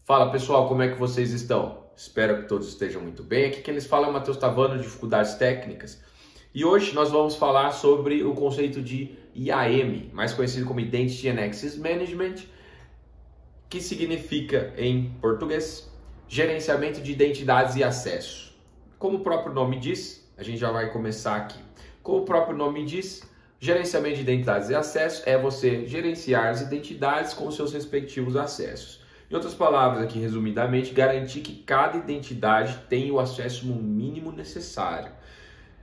Fala pessoal, como é que vocês estão? Espero que todos estejam muito bem. Aqui quem eles falam é Matheus Tavano, Dificuldades Técnicas. E hoje nós vamos falar sobre o conceito de IAM, mais conhecido como Identity and Access Management, que significa, em português, gerenciamento de identidades e acesso. Como o próprio nome diz, a gente já vai começar aqui. Como o próprio nome diz, gerenciamento de identidades e acesso é você gerenciar as identidades com seus respectivos acessos. Em outras palavras, aqui resumidamente, garantir que cada identidade tenha o acesso mínimo necessário.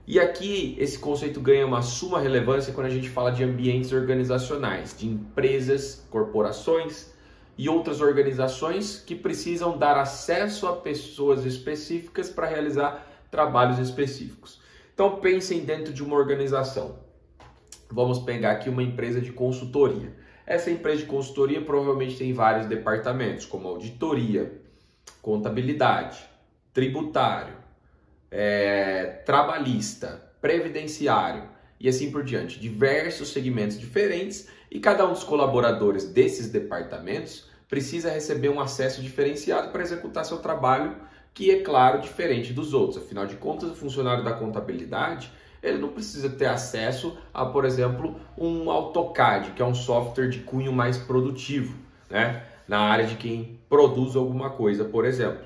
E aqui esse conceito ganha uma suma relevância quando a gente fala de ambientes organizacionais, de empresas, corporações e outras organizações que precisam dar acesso a pessoas específicas para realizar trabalhos específicos. Então pensem dentro de uma organização. Vamos pegar aqui uma empresa de consultoria. Essa empresa de consultoria provavelmente tem vários departamentos, como auditoria, contabilidade, tributário, trabalhista, previdenciário e assim por diante. Diversos segmentos diferentes e cada um dos colaboradores desses departamentos precisa receber um acesso diferenciado para executar seu trabalho, que é claro, diferente dos outros. Afinal de contas, o funcionário da contabilidade ele não precisa ter acesso a, por exemplo, um AutoCAD, que é um software de cunho mais produtivo, né? Na área de quem produz alguma coisa, por exemplo.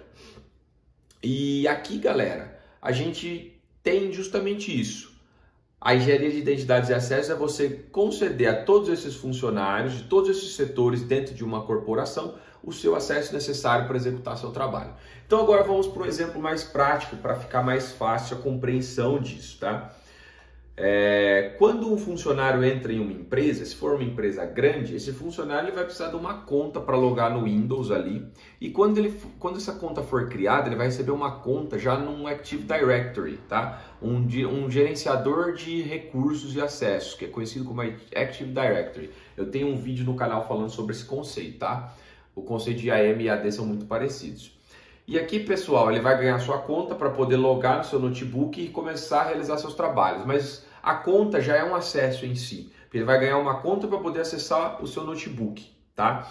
E aqui, galera, a gente tem justamente isso. A engenharia de identidades e acessos é você conceder a todos esses funcionários de todos esses setores dentro de uma corporação o seu acesso necessário para executar seu trabalho. Então agora vamos para um exemplo mais prático para ficar mais fácil a compreensão disso, tá? Quando um funcionário entra em uma empresa, se for uma empresa grande, esse funcionário ele vai precisar de uma conta para logar no Windows ali. E quando essa conta for criada, ele vai receber uma conta já num Active Directory, tá? Um gerenciador de recursos e acessos, que é conhecido como Active Directory. Eu tenho um vídeo no canal falando sobre esse conceito, tá? O conceito de IAM e AD são muito parecidos. E aqui, pessoal, ele vai ganhar sua conta para poder logar no seu notebook e começar a realizar seus trabalhos. Mas a conta já é um acesso em si. Ele vai ganhar uma conta para poder acessar o seu notebook, tá?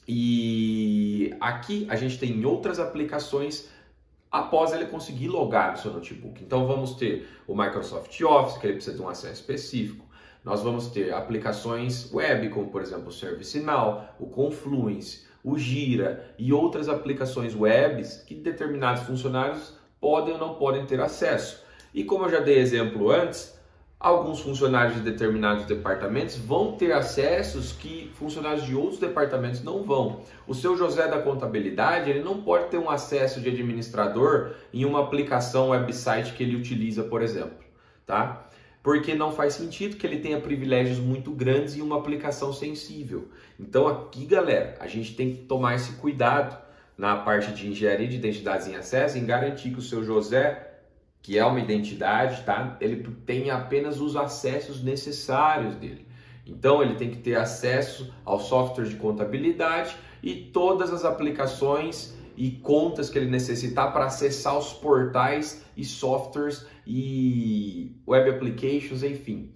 E aqui a gente tem outras aplicações após ele conseguir logar no seu notebook. Então vamos ter o Microsoft Office, que ele precisa de um acesso específico. Nós vamos ter aplicações web, como por exemplo o ServiceNow, o Confluence, o Gira e outras aplicações webs que determinados funcionários podem ou não podem ter acesso. E como eu já dei exemplo antes, alguns funcionários de determinados departamentos vão ter acessos que funcionários de outros departamentos não vão. O seu José da contabilidade, ele não pode ter um acesso de administrador em uma aplicação website que ele utiliza, por exemplo, tá? Porque não faz sentido que ele tenha privilégios muito grandes em uma aplicação sensível. Então aqui, galera, a gente tem que tomar esse cuidado na parte de engenharia de identidades em acesso, em garantir que o seu José, que é uma identidade, tá? Ele tem apenas os acessos necessários dele. Então ele tem que ter acesso ao software de contabilidade e todas as aplicações e contas que ele necessitar para acessar os portais e softwares e web applications, enfim.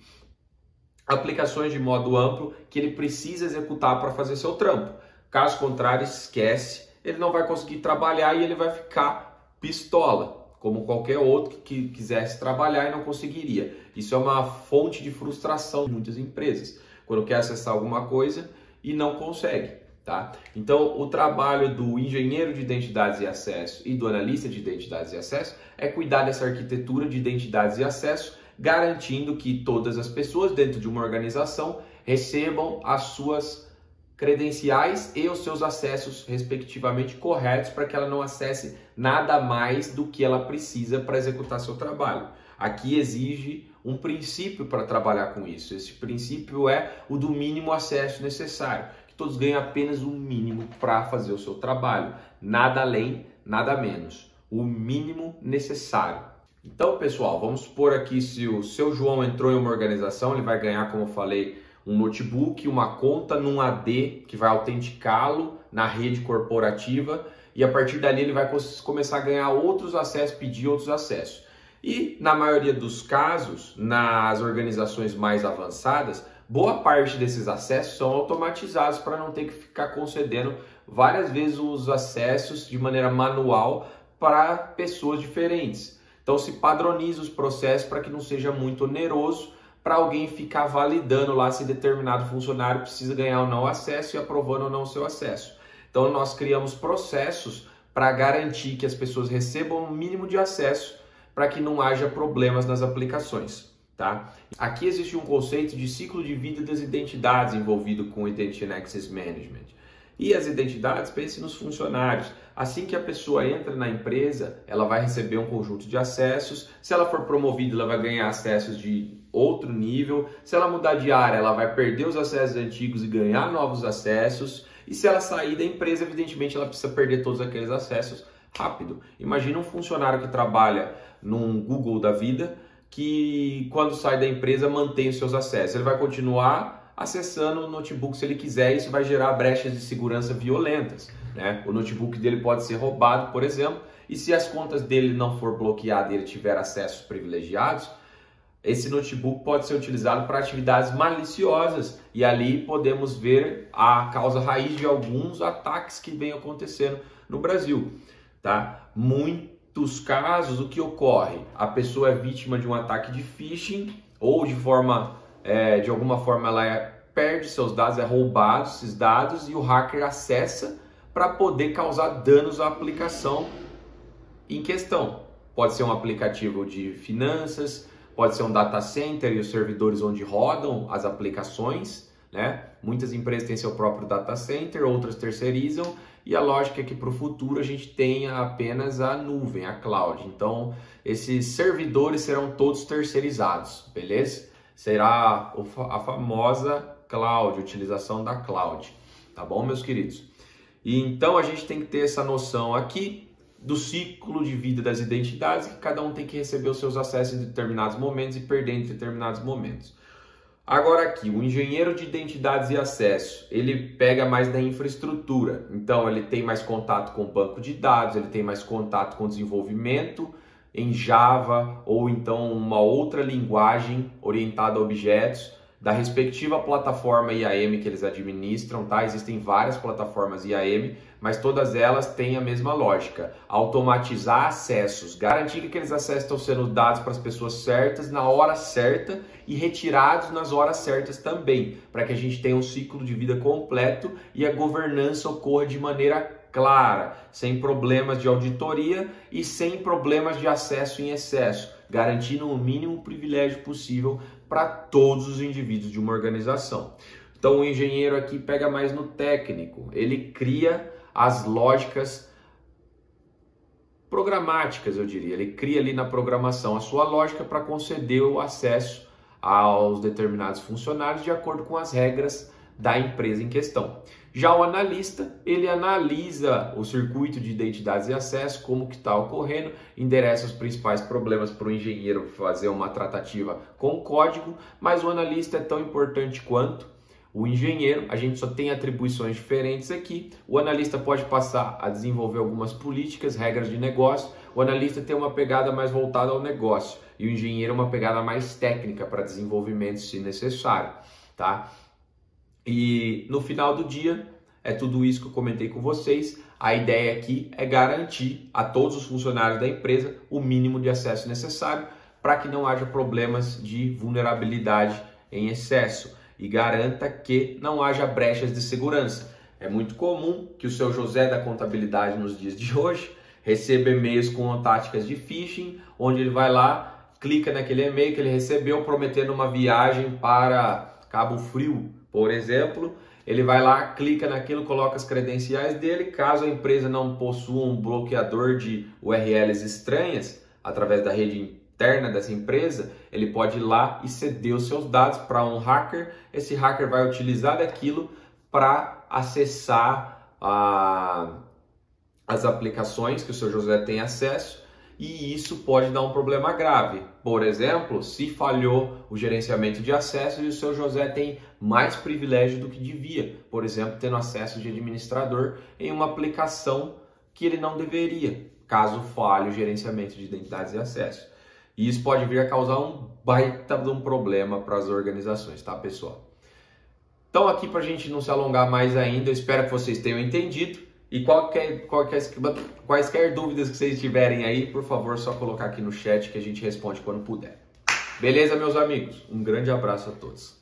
Aplicações de modo amplo que ele precisa executar para fazer seu trampo. Caso contrário, esquece, ele não vai conseguir trabalhar e ele vai ficar pistola, como qualquer outro que quisesse trabalhar e não conseguiria. Isso é uma fonte de frustração de muitas empresas, quando quer acessar alguma coisa e não consegue, tá? Então, o trabalho do engenheiro de identidades e acesso e do analista de identidades e acesso é cuidar dessa arquitetura de identidades e acesso, garantindo que todas as pessoas dentro de uma organização recebam as suas credenciais e os seus acessos respectivamente corretos para que ela não acesse nada mais do que ela precisa para executar seu trabalho. Aqui exige um princípio para trabalhar com isso. Esse princípio é o do mínimo acesso necessário, que todos ganham apenas o mínimo para fazer o seu trabalho, nada além, nada menos, o mínimo necessário. Então, pessoal, vamos supor aqui se o seu João entrou em uma organização, ele vai ganhar, como eu falei, um notebook, uma conta num AD que vai autenticá-lo na rede corporativa e a partir dali ele vai começar a ganhar outros acessos, pedir outros acessos. E na maioria dos casos, nas organizações mais avançadas, boa parte desses acessos são automatizados para não ter que ficar concedendo várias vezes os acessos de maneira manual para pessoas diferentes. Então se padroniza os processos para que não seja muito oneroso para alguém ficar validando lá se determinado funcionário precisa ganhar ou não acesso e aprovando ou não o seu acesso. Então nós criamos processos para garantir que as pessoas recebam o mínimo de acesso para que não haja problemas nas aplicações. Tá? Aqui existe um conceito de ciclo de vida das identidades envolvido com o Identity and Access Management. E as identidades, pense nos funcionários. Assim que a pessoa entra na empresa, ela vai receber um conjunto de acessos. Se ela for promovida, ela vai ganhar acessos de outro nível. Se ela mudar de área, ela vai perder os acessos antigos e ganhar novos acessos. E se ela sair da empresa, evidentemente, ela precisa perder todos aqueles acessos rápido. Imagina um funcionário que trabalha num Google da vida, que quando sai da empresa mantém os seus acessos. Ele vai continuar acessando o notebook se ele quiser, isso vai gerar brechas de segurança violentas, né? O notebook dele pode ser roubado, por exemplo, e se as contas dele não for bloqueadas e ele tiver acessos privilegiados, esse notebook pode ser utilizado para atividades maliciosas e ali podemos ver a causa raiz de alguns ataques que vem acontecendo no Brasil, tá? Muitos casos, o que ocorre? A pessoa é vítima de um ataque de phishing ou de alguma forma ela perde seus dados, é roubado esses dados e o hacker acessa para poder causar danos à aplicação em questão. Pode ser um aplicativo de finanças, pode ser um data center e os servidores onde rodam as aplicações, né? Muitas empresas têm seu próprio data center, outras terceirizam e a lógica é que para o futuro a gente tenha apenas a nuvem, a cloud. Então, esses servidores serão todos terceirizados, beleza? Será a famosa cloud, utilização da cloud, tá bom, meus queridos? E então a gente tem que ter essa noção aqui do ciclo de vida das identidades, que cada um tem que receber os seus acessos em determinados momentos e perder em determinados momentos. Agora aqui, o engenheiro de identidades e acesso, ele pega mais da infraestrutura, então ele tem mais contato com o banco de dados, ele tem mais contato com o desenvolvimento em Java ou então uma outra linguagem orientada a objetos da respectiva plataforma IAM que eles administram, tá? Existem várias plataformas IAM, mas todas elas têm a mesma lógica: automatizar acessos, garantir que aqueles acessos estão sendo dados para as pessoas certas na hora certa e retirados nas horas certas também, para que a gente tenha um ciclo de vida completo e a governança ocorra de maneira clara, sem problemas de auditoria e sem problemas de acesso em excesso, garantindo o mínimo privilégio possível para todos os indivíduos de uma organização. Então o engenheiro aqui pega mais no técnico, ele cria as lógicas programáticas, eu diria, ele cria ali na programação a sua lógica para conceder o acesso aos determinados funcionários de acordo com as regras da empresa em questão. Já o analista, ele analisa o circuito de identidades e acesso, como que está ocorrendo, endereça os principais problemas para o engenheiro fazer uma tratativa com o código, mas o analista é tão importante quanto o engenheiro. A gente só tem atribuições diferentes aqui. O analista pode passar a desenvolver algumas políticas, regras de negócio. O analista tem uma pegada mais voltada ao negócio e o engenheiro uma pegada mais técnica para desenvolvimento, se necessário, tá? E no final do dia, é tudo isso que eu comentei com vocês. A ideia aqui é garantir a todos os funcionários da empresa o mínimo de acesso necessário para que não haja problemas de vulnerabilidade em excesso e garanta que não haja brechas de segurança. É muito comum que o seu José da contabilidade nos dias de hoje receba e-mails com táticas de phishing, onde ele vai lá, clica naquele e-mail que ele recebeu prometendo uma viagem para Cabo Frio, por exemplo. Ele vai lá, clica naquilo, coloca as credenciais dele. Caso a empresa não possua um bloqueador de URLs estranhas através da rede interna dessa empresa, ele pode ir lá e ceder os seus dados para um hacker. Esse hacker vai utilizar daquilo para acessar as aplicações que o seu José tem acesso, e isso pode dar um problema grave. Por exemplo, se falhou o gerenciamento de acesso e o seu José tem mais privilégio do que devia, por exemplo, tendo acesso de administrador em uma aplicação que ele não deveria, caso falhe o gerenciamento de identidades e acesso. E isso pode vir a causar um baita de um problema para as organizações, tá, pessoal? Então aqui para a gente não se alongar mais ainda, eu espero que vocês tenham entendido. E quaisquer dúvidas que vocês tiverem aí, por favor, só colocar aqui no chat que a gente responde quando puder. Beleza, meus amigos? Um grande abraço a todos.